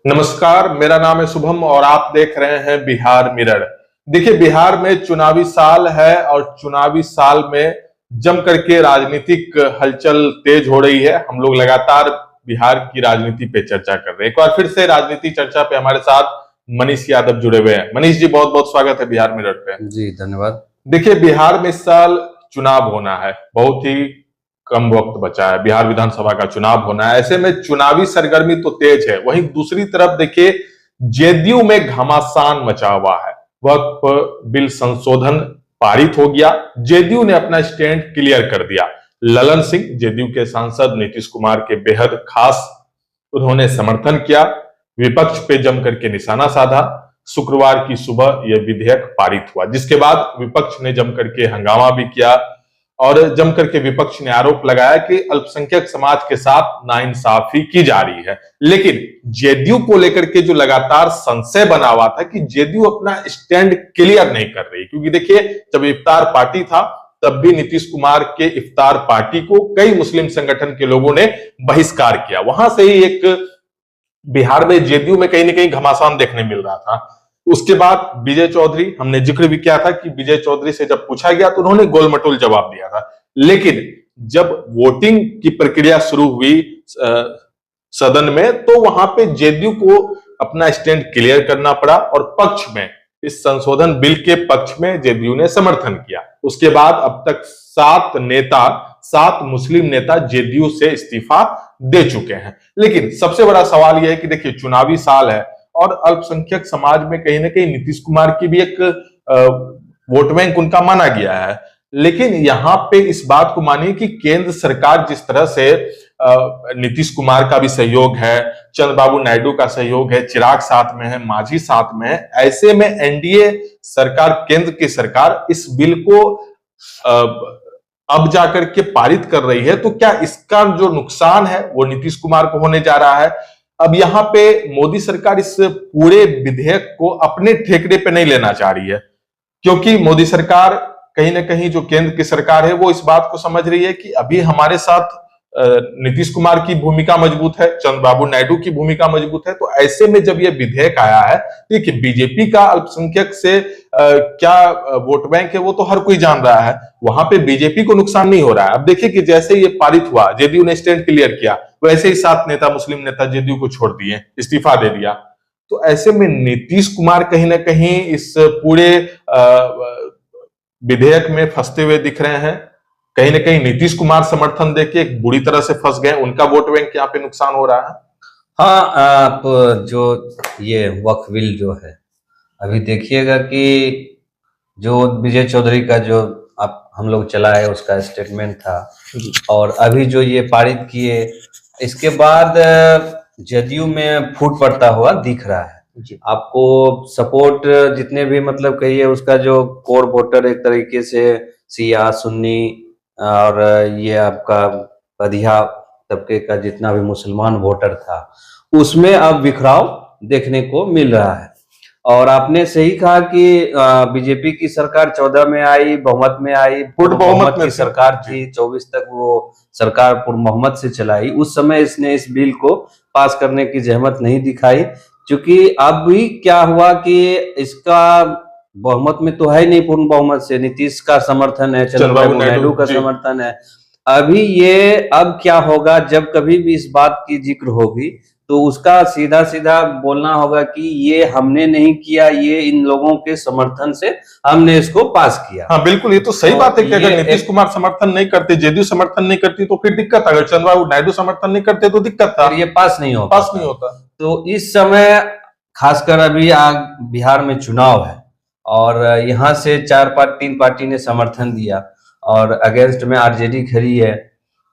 नमस्कार, मेरा नाम है शुभम और आप देख रहे हैं बिहार मिरर। देखिए, बिहार में चुनावी साल है और चुनावी साल में जम करके राजनीतिक हलचल तेज हो रही है। हम लोग लगातार बिहार की राजनीति पे चर्चा कर रहे हैं। एक बार फिर से राजनीति चर्चा पे हमारे साथ मनीष यादव जुड़े हुए हैं। मनीष जी, बहुत बहुत स्वागत है बिहार मिरर पे। जी धन्यवाद। देखिए, बिहार में इस साल चुनाव होना है, बहुत ही कम वक्त बचा है। बिहार विधानसभा का चुनाव होना है, ऐसे में चुनावी सरगर्मी तो तेज है। वहीं दूसरी तरफ देखिए, जेडीयू में घमासान मचा हुआ है। वक्फ बिल संशोधन पारित हो गया, जेडीयू ने अपना स्टैंड क्लियर कर दिया। ललन सिंह, जेडीयू के सांसद नीतीश कुमार के बेहद खास, उन्होंने समर्थन किया, विपक्ष पे जम करके निशाना साधा। शुक्रवार की सुबह यह विधेयक पारित हुआ, जिसके बाद विपक्ष ने जम करके हंगामा भी किया और जम करके विपक्ष ने आरोप लगाया कि अल्पसंख्यक समाज के साथ नाइंसाफी की जा रही है। लेकिन जेडीयू को लेकर के जो लगातार संशय बना हुआ था कि जेडीयू अपना स्टैंड क्लियर नहीं कर रही, क्योंकि देखिए, जब इफ्तार पार्टी था तब भी नीतीश कुमार के इफ्तार पार्टी को कई मुस्लिम संगठन के लोगों ने बहिष्कार किया। वहां से ही एक बिहार में जेडीयू में कहीं ना कहीं घमासान देखने मिल रहा था। उसके बाद विजय चौधरी, हमने जिक्र भी किया था कि विजय चौधरी से जब पूछा गया तो उन्होंने गोलमटोल जवाब दिया था। लेकिन जब वोटिंग की प्रक्रिया शुरू हुई सदन में, तो वहां पे जेडीयू को अपना स्टैंड क्लियर करना पड़ा और पक्ष में, इस संशोधन बिल के पक्ष में जेडीयू ने समर्थन किया। उसके बाद अब तक 7 मुस्लिम नेता जेडीयू से इस्तीफा दे चुके हैं। लेकिन सबसे बड़ा सवाल यह है कि देखिए, चुनावी साल है और अल्पसंख्यक समाज में कहीं ना कहीं नीतीश कुमार की भी एक वोट बैंक उनका माना गया है। लेकिन यहां पे इस बात को मानिए कि केंद्र सरकार जिस तरह से नीतीश कुमार का भी सहयोग है, चंद्रबाबू नायडू का सहयोग है, चिराग साथ में है, मांझी साथ में है, ऐसे में एनडीए सरकार, केंद्र की सरकार इस बिल को अब जाकर के पारित कर रही है, तो क्या इसका जो नुकसान है वो नीतीश कुमार को होने जा रहा है? अब यहां पे मोदी सरकार इस पूरे विधेयक को अपने ठेकरे पे नहीं लेना चाह रही है, क्योंकि मोदी सरकार कहीं ना कहीं, जो केंद्र की सरकार है, वो इस बात को समझ रही है कि अभी हमारे साथ नीतीश कुमार की भूमिका मजबूत है, चंद्रबाबू नायडू की भूमिका मजबूत है। तो ऐसे में जब यह विधेयक आया है, देखिए, बीजेपी का अल्पसंख्यक से क्या वोट बैंक है वो तो हर कोई जान रहा है, वहां पे बीजेपी को नुकसान नहीं हो रहा है। अब देखिए कि जैसे ये पारित हुआ, जेडीयू ने स्टैंड क्लियर किया, वैसे ही 7 नेता, मुस्लिम नेता जेडीयू को छोड़ दिए, इस्तीफा दे दिया। तो ऐसे में नीतीश कुमार कहीं ना कहीं इस पूरे विधेयक में फंसते हुए दिख रहे हैं। कहीं ना कहीं नीतीश कुमार समर्थन देके एक बुरी तरह से फंस गए, उनका वोट बैंक यहाँ पे नुकसान हो रहा है। हाँ, आप जो ये वक्फ बिल जो है, अभी देखिएगा कि जो विजय चौधरी का जो आप हम लोग चला है उसका स्टेटमेंट था, और अभी जो ये पारित किए, इसके बाद जदयू में फूट पड़ता हुआ दिख रहा है। आपको सपोर्ट जितने भी, मतलब कहिए, उसका जो कोर वोटर एक तरीके से शिया सुन्नी और ये आपका बधिया तबके का जितना भी मुसलमान वोटर था, उसमें अब बिखराव देखने को मिल रहा है। और आपने सही कहा कि बीजेपी की सरकार 14 में आई, बहुमत में आई, पूर्ण बहुमत की सरकार थी, 24 तक वो सरकार पूर्ण बहुमत से चलाई। उस समय इसने इस बिल को पास करने की जहमत नहीं दिखाई, क्योंकि अब भी क्या हुआ कि इसका बहुमत में तो है नहीं, पूर्ण बहुमत से नीतीश का समर्थन है, चंद्रबाबू नायडू का समर्थन है। अभी ये अब क्या होगा, जब कभी भी इस बात की जिक्र होगी तो उसका सीधा सीधा बोलना होगा कि ये हमने नहीं किया, ये इन लोगों के समर्थन से हमने इसको पास किया। हाँ बिल्कुल, ये तो सही बात है कि अगर नीतीश कुमार समर्थन नहीं करते, जेडीयू समर्थन नहीं करती तो फिर दिक्कत, अगर चंद्रबाबू नायडू समर्थन नहीं करते तो दिक्कत था, ये पास नहीं होता। तो इस समय खासकर अभी बिहार में चुनाव है और यहाँ से 3 पार्टी ने समर्थन दिया और अगेंस्ट में आरजेडी खड़ी है,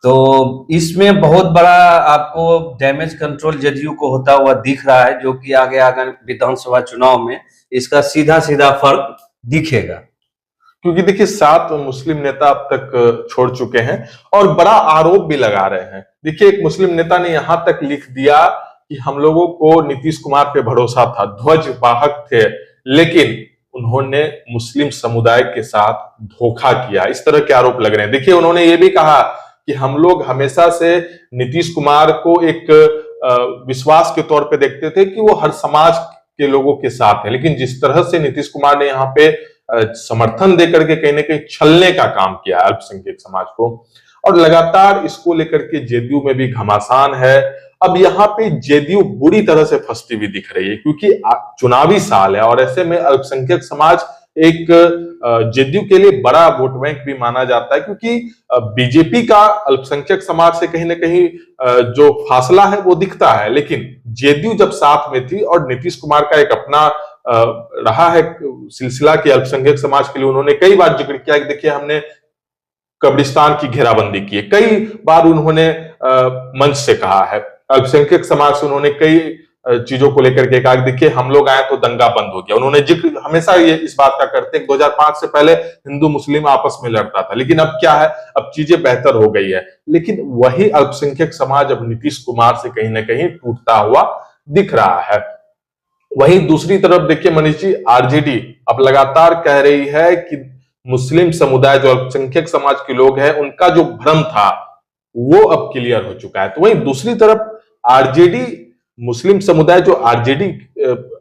तो इसमें बहुत बड़ा आपको डैमेज कंट्रोल जदयू को होता हुआ दिख रहा है, जो कि आगे विधानसभा चुनाव में इसका सीधा सीधा फर्क दिखेगा। क्योंकि देखिए, 7 मुस्लिम नेता अब तक छोड़ चुके हैं और बड़ा आरोप भी लगा रहे हैं। देखिए, एक मुस्लिम नेता ने यहां तक लिख दिया कि हम लोगों को नीतीश कुमार पे भरोसा था, ध्वज वाहक थे, लेकिन उन्होंने मुस्लिम समुदाय के साथ धोखा किया, इस तरह के आरोप लग रहे हैं। देखिए, उन्होंने ये भी कहा कि हम लोग हमेशा से नीतीश कुमार को एक विश्वास के तौर पे देखते थे कि वो हर समाज के लोगों के साथ है, लेकिन जिस तरह से नीतीश कुमार ने यहाँ पे समर्थन देकर के कहीं ना कहीं छलने का काम किया अल्पसंख्यक समाज को, और लगातार इसको लेकर के जेडीयू में भी घमासान है। अब यहाँ पे जेडीयू बुरी तरह से फंसती हुई दिख रही है, क्योंकि चुनावी साल है और ऐसे में अल्पसंख्यक समाज एक जेडीयू के लिए बड़ा वोट बैंक भी माना जाता है, क्योंकि बीजेपी का अल्पसंख्यक समाज से कहीं ना कहीं जो फासला है वो दिखता है, लेकिन जेडीयू जब साथ में थी और नीतीश कुमार का एक अपना रहा है सिलसिला कि अल्पसंख्यक समाज के लिए उन्होंने कई बार जिक्र किया कि देखिए हमने कब्रिस्तान की घेराबंदी की है, कई बार उन्होंने मंच से कहा है, अल्पसंख्यक समाज से उन्होंने कई चीजों को लेकर के कहा देखिए हम लोग आए तो दंगा बंद हो गया। उन्होंने जिक्र हमेशा ये इस बात का करते हैं 2005 से पहले हिंदू मुस्लिम आपस में लड़ता था, लेकिन अब क्या है, अब चीजें बेहतर हो गई है, लेकिन वही अल्पसंख्यक समाज अब नीतीश कुमार से कहीं ना कहीं टूटता हुआ दिख रहा है। वहीं दूसरी तरफ देखिए मनीष जी, आरजेडी अब लगातार कह रही है कि मुस्लिम समुदाय जो अल्पसंख्यक समाज के लोग हैं उनका जो भ्रम था वो अब क्लियर हो चुका है। तो वहीं दूसरी तरफ आरजेडी मुस्लिम समुदाय जो आरजेडी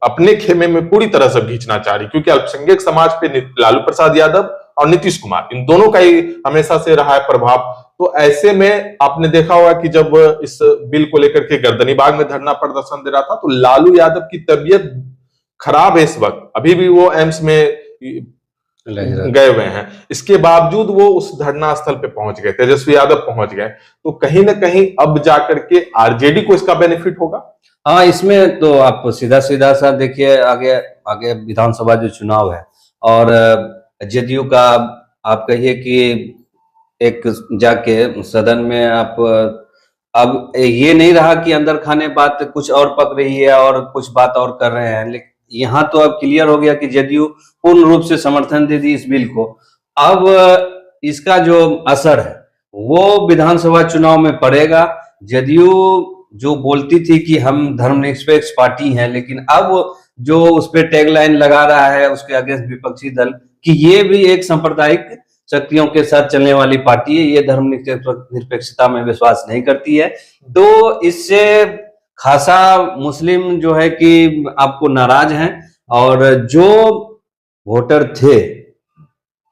अपने खेमे में पूरी तरह से खींचना चाह रही, क्योंकि अल्पसंख्यक समाज पे लालू प्रसाद यादव और नीतीश कुमार इन दोनों का ही हमेशा से रहा है प्रभाव। तो ऐसे में आपने देखा होगा कि जब इस बिल को लेकर के गर्दनीबाग में धरना प्रदर्शन दे रहा था तो लालू यादव की तबीयत खराब है इस वक्त, अभी भी वो एम्स में गए हुए हैं, इसके बावजूद वो उस धरना स्थल पे पहुंच गए, तेजस्वी यादव पहुंच गए, तो कहीं ना कहीं अब जाकर के आरजेडी को इसका बेनिफिट होगा। हाँ, इसमें तो आप सीधा सीधा सा देखिए, आगे आगे विधानसभा जो चुनाव है और जेडीयू का आप कहिए कि एक जाके सदन में आप अब ये नहीं रहा कि अंदर खाने बात कुछ और पक रही है और कुछ बात और कर रहे हैं, लेकिन यहाँ तो अब क्लियर हो गया कि जेडीयू पूर्ण रूप से समर्थन दे दी इस बिल को। अब इसका जो असर है वो विधानसभा चुनाव में पड़ेगा। जेडीयू जो बोलती थी कि हम धर्मनिरपेक्ष पार्टी हैं, लेकिन अब जो उस पर टैगलाइन लगा रहा है उसके अगेंस्ट विपक्षी दल कि ये भी एक सांप्रदायिक शक्तियों के साथ चलने वाली पार्टी है, ये धर्मनिरपेक्षता में विश्वास नहीं करती है। तो इससे खासा मुस्लिम जो है कि आपको नाराज हैं, और जो वोटर थे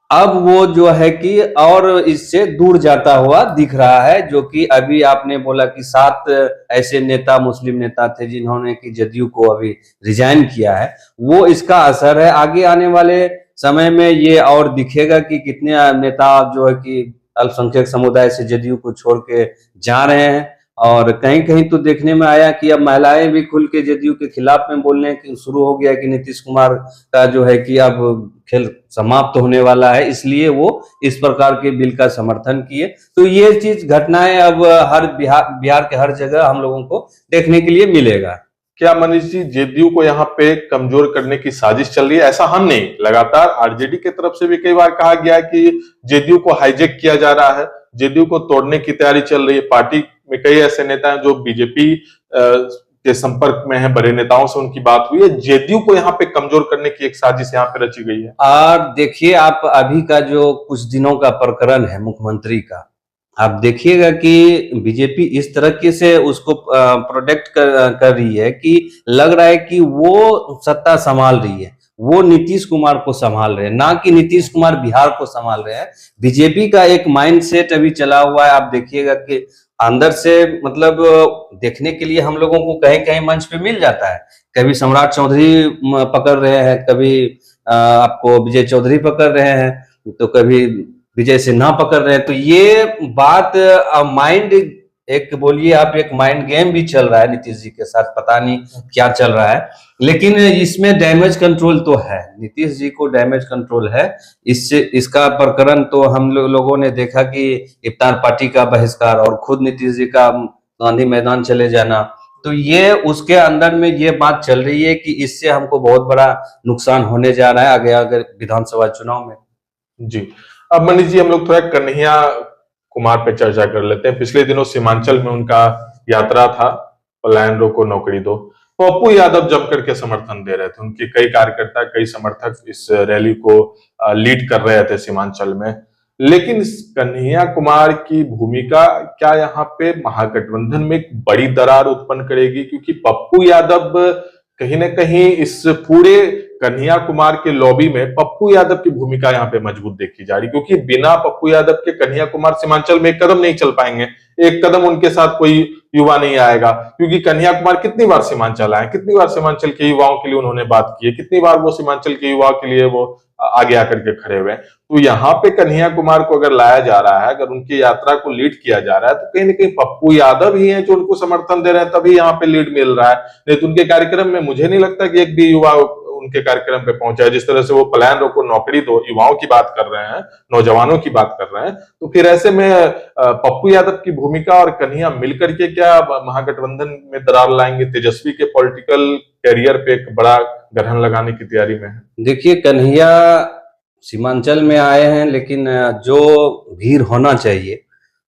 अब वो जो है कि और इससे दूर जाता हुआ दिख रहा है। जो कि अभी आपने बोला कि 7 ऐसे नेता मुस्लिम नेता थे जिन्होंने कि जेडीयू को अभी रिजाइन किया है, वो इसका असर है। आगे आने वाले समय में ये और दिखेगा कि कितने नेता जो है कि अल्पसंख्यक समुदाय से जेडीयू को छोड़ के जा रहे हैं, और कहीं कहीं तो देखने में आया कि अब महिलाएं भी खुल के जेडीयू के खिलाफ में बोलने शुरू हो गया कि नीतीश कुमार का जो है कि अब खेल समाप्त होने वाला है, इसलिए वो इस प्रकार के बिल का समर्थन किए। तो ये चीज घटनाएं अब हर बिहार के हर जगह हम लोगों को देखने के लिए मिलेगा। क्या मनीष जी जेडीयू को यहाँ पे कमजोर करने की साजिश चल रही है? ऐसा हम नहीं, लगातार आरजेडी की तरफ से भी कई बार कहा गया है कि जेडीयू को हाईजेक किया जा रहा है, जेडीयू को तोड़ने की तैयारी चल रही है। पार्टी में कई ऐसे नेता हैं जो बीजेपी के संपर्क में हैं, बड़े नेताओं से उनकी बात हुई है, जेडीयू को यहाँ पे कमजोर करने की एक साजिश यहाँ पे रची गई है। और देखिए आप अभी का जो कुछ दिनों का प्रकरण है मुख्यमंत्री का, आप देखिएगा कि बीजेपी इस तरीके से उसको प्रोटेक्ट कर रही है कि लग रहा है कि वो सत्ता संभाल रही है, वो नीतीश कुमार को संभाल रहे हैं, ना कि नीतीश कुमार बिहार को संभाल रहे हैं। बीजेपी का एक माइंडसेट अभी चला हुआ है, आप देखिएगा कि अंदर से मतलब देखने के लिए हम लोगों को कहीं कहीं मंच पे मिल जाता है, कभी सम्राट चौधरी पकड़ रहे हैं, कभी आपको विजय चौधरी पकड़ रहे हैं, तो कभी विजय सिन्हा पकड़ रहे हैं। तो ये बात माइंड एक बोलिए आप, एक माइंड गेम भी चल रहा है नीतीश जी के साथ, पता नहीं क्या चल रहा है, लेकिन इसमें डैमेज कंट्रोल तो है, नीतीश जी को डैमेज कंट्रोल है। इससे इसका प्रकरण तो हम लोगों ने देखा कि इफ्तार पार्टी का बहिष्कार और खुद नीतीश जी का गांधी मैदान चले जाना, तो ये उसके अंदर में ये बात चल रही है कि इससे हमको बहुत बड़ा नुकसान होने जा रहा है आगे अगर विधानसभा चुनाव में। जी, अब मनीष जी हम लोग थोड़ा कन्हैया कुमार पे चर्चा कर लेते हैं। पिछले दिनों सीमांचल में उनका यात्रा था, पलायन रोको नौकरी दो, पप्पू यादव जम करके समर्थन दे रहे थे, उनके कई कार्यकर्ता कई समर्थक इस रैली को लीड कर रहे थे सीमांचल में। लेकिन इस कन्हैया कुमार की भूमिका क्या यहाँ पे महागठबंधन में एक बड़ी दरार उत्पन्न करेगी? क्योंकि पप्पू यादव कहीं ना कहीं इस पूरे कन्हैया कुमार के लॉबी में पप्पू यादव की भूमिका यहाँ पे मजबूत देखी जा रही, क्योंकि बिना पप्पू यादव के कन्हैया कुमार सीमांचल में एक कदम नहीं चल पाएंगे। एक कदम उनके साथ कोई युवा नहीं आएगा, क्योंकि कन्हैया कुमार कितनी बार सीमांचल आए, कितनी बार सीमांचल के युवाओं के लिए उन्होंने बात की है, कितनी बार वो सीमांचल के युवाओं के लिए वो आगे आकर के खड़े हुए हैं। तो यहाँ पे कन्हैया कुमार को अगर लाया जा रहा है, अगर उनकी यात्रा को लीड किया जा रहा है, तो कहीं ना कहीं पप्पू यादव ही हैं जो उनको समर्थन दे रहे हैं, तभी यहाँ पे लीड मिल रहा है। नहीं तो उनके कार्यक्रम में मुझे नहीं लगता कि एक भी युवा उनके कार्यक्रम पे पहुंचा है। जिस तरह से वो पलायन रोको नौकरी दो युवाओं की बात कर रहे हैं, नौजवानों की बात कर रहे हैं, तो फिर ऐसे में पप्पू यादव की भूमिका और कन्हैया मिलकर के क्या महागठबंधन में दरार लाएंगे? तेजस्वी के पॉलिटिकल कैरियर पे एक बड़ा ग्रहण लगाने की तैयारी में है। देखिए, कन्हैया सीमांचल में आए हैं, लेकिन जो भीड़ होना चाहिए,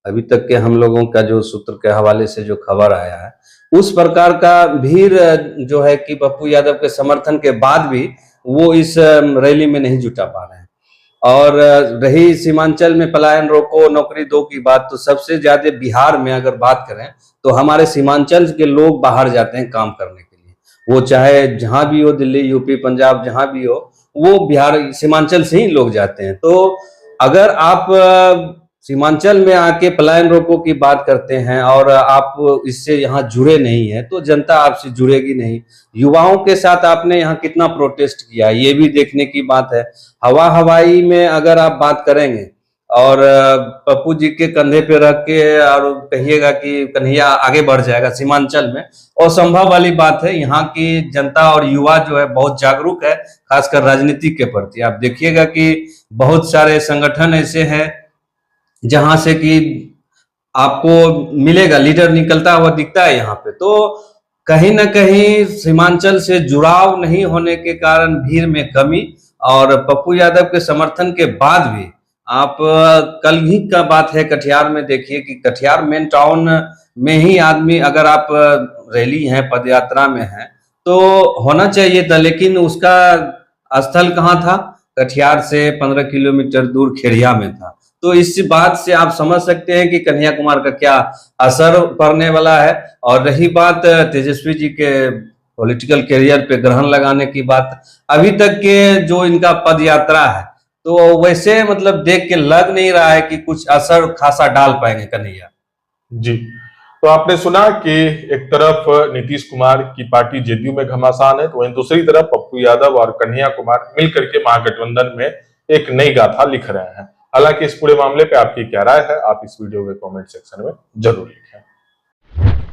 अभी तक के हम लोगों का जो सूत्र के हवाले से जो खबर आया है, उस प्रकार का भीड़ जो है कि पप्पू यादव के समर्थन के बाद भी वो इस रैली में नहीं जुटा पा रहे हैं। और रही सीमांचल में पलायन रोको नौकरी दो की बात, तो सबसे ज्यादा बिहार में अगर बात करें तो हमारे सीमांचल के लोग बाहर जाते हैं काम करने के लिए। वो चाहे जहां भी हो, दिल्ली, यूपी, पंजाब, जहां भी हो, वो बिहार सीमांचल से ही लोग जाते हैं। तो अगर आप सीमांचल में आके पलायन रोको की बात करते हैं और आप इससे यहाँ जुड़े नहीं है, तो जनता आपसे जुड़ेगी नहीं। युवाओं के साथ आपने यहाँ कितना प्रोटेस्ट किया, ये भी देखने की बात है। हवा हवाई में अगर आप बात करेंगे और पप्पू जी के कंधे पे रख के और कहिएगा कि कन्हैया आगे बढ़ जाएगा सीमांचल में, असंभव वाली बात है। यहाँ की जनता और युवा जो है बहुत जागरूक है, खासकर राजनीति के प्रति। आप देखिएगा कि बहुत सारे संगठन ऐसे हैं जहां से कि आपको मिलेगा, लीडर निकलता हुआ दिखता है यहाँ पे। तो कहीं ना कहीं सीमांचल से जुड़ाव नहीं होने के कारण भीड़ में कमी, और पप्पू यादव के समर्थन के बाद भी आप कल ही का बात है, कटिहार में देखिए कि कटिहार मेन टाउन में ही आदमी, अगर आप रैली है, पद यात्रा में है, तो होना चाहिए था, लेकिन उसका स्थल कहाँ था? कटिहार से 15 किलोमीटर दूर खेड़िया में था। तो इस बात से आप समझ सकते हैं कि कन्हैया कुमार का क्या असर पड़ने वाला है। और रही बात तेजस्वी जी के पॉलिटिकल कैरियर पे ग्रहण लगाने की बात, अभी तक के जो इनका पद यात्रा है, तो वैसे मतलब देख के लग नहीं रहा है कि कुछ असर खासा डाल पाएंगे कन्हैया जी। तो आपने सुना कि एक तरफ नीतीश कुमार की पार्टी जेडीयू में घमासान है, तो वहीं दूसरी तरफ पप्पू यादव और कन्हैया कुमार मिलकर के महागठबंधन में एक नई गाथा लिख रहे हैं। हालांकि इस पूरे मामले पे आपकी क्या राय है, आप इस वीडियो के कमेंट सेक्शन में जरूर लिखें।